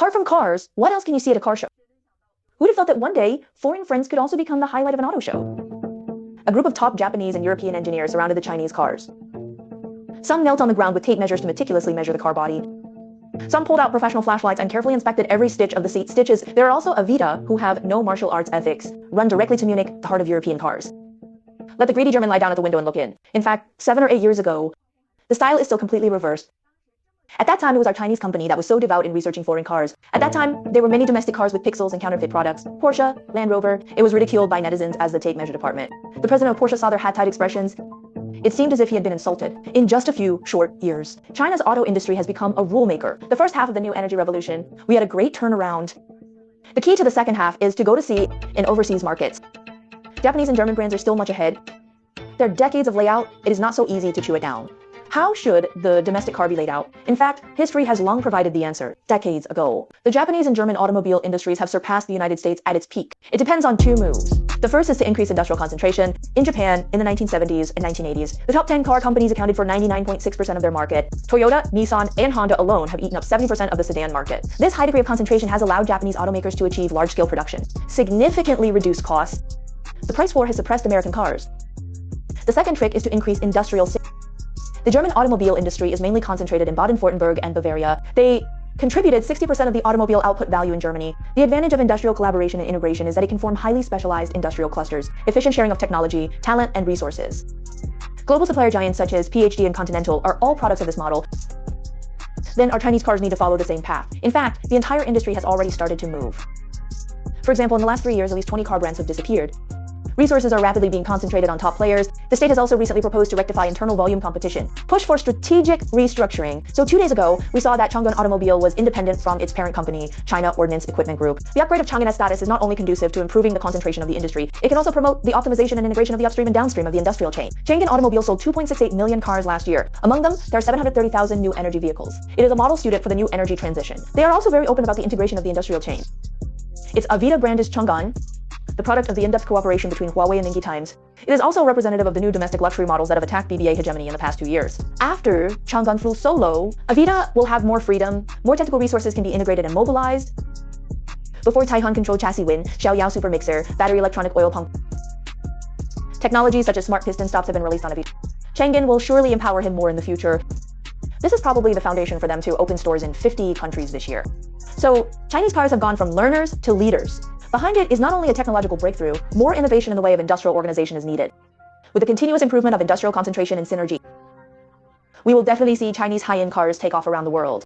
Apart from cars, what else can you see at a car show? Who'd have thought that one day, foreign friends could also become the highlight of an auto show? A group of top Japanese and European engineers surrounded the Chinese cars. Some knelt on the ground with tape measures to meticulously measure the car body. Some pulled out professional flashlights and carefully inspected every stitch of the seat stitches. There are also Avida, who have no martial arts ethics, run directly to Munich, the heart of European cars. Let the greedy German lie down at the window and look in. In fact, 7 or 8 years ago, the style is still completely reversed. At that time, it was our Chinese company that was so devout in researching foreign cars. At that time, there were many domestic cars with pixels and counterfeit products. Porsche, Land Rover. It was ridiculed by netizens as the tape measure department. The president of Porsche saw their hat-tied expressions. It seemed as if he had been insulted. In just a few short years, China's auto industry has become a rule maker. The first half of the new energy revolution, we had a great turnaround. The key to the second half is to go to sea in overseas markets. Japanese and German brands are still much ahead. There are decades of layout. It is not so easy to chew it down. How should the domestic car be laid out? In fact, history has long provided the answer, decades ago. The Japanese and German automobile industries have surpassed the United States at its peak. It depends on 2 moves. The first is to increase industrial concentration. In Japan, in the 1970s and 1980s, the top 10 car companies accounted for 99.6% of their market. Toyota, Nissan, and Honda alone have eaten up 70% of the sedan market. This high degree of concentration has allowed Japanese automakers to achieve large-scale production, significantly reduce costs. The price war has suppressed American cars. The second trick is to increase industrial sales. The German automobile industry is mainly concentrated in Baden-Württemberg and Bavaria. They contributed 60% of the automobile output value in Germany. The advantage of industrial collaboration and integration is that it can form highly specialized industrial clusters, efficient sharing of technology, talent, and resources. Global supplier giants such as PhD and Continental are all products of this model. Then our Chinese cars need to follow the same path. In fact, the entire industry has already started to move. For example, in the last 3 years, at least 20 car brands have disappeared. Resources are rapidly being concentrated on top players. The state has also recently proposed to rectify internal volume competition. Push for strategic restructuring. So 2 days ago, we saw that Changan Automobile was independent from its parent company, China Ordnance Equipment Group. The upgrade of Chang'an's status is not only conducive to improving the concentration of the industry, it can also promote the optimization and integration of the upstream and downstream of the industrial chain. Changan Automobile sold 2.68 million cars last year. Among them, there are 730,000 new energy vehicles. It is a model suited for the new energy transition. They are also very open about the integration of the industrial chain. Its Avida brand is Changan, the product of the in-depth cooperation between Huawei and Ningyi Times. It is also representative of the new domestic luxury models that have attacked BBA hegemony in the past 2 years. After Changan flew solo, Avida will have more freedom, more technical resources can be integrated and mobilized. Before Taihan controlled chassis win, Xiaoyao super mixer, battery electronic oil pump. Technologies such as smart piston stops have been released on Avida. Changan will surely empower him more in the future. This is probably the foundation for them to open stores in 50 countries this year. So, Chinese cars have gone from learners to leaders. Behind it is not only a technological breakthrough, more innovation in the way of industrial organization is needed. With the continuous improvement of industrial concentration and synergy, we will definitely see Chinese high-end cars take off around the world.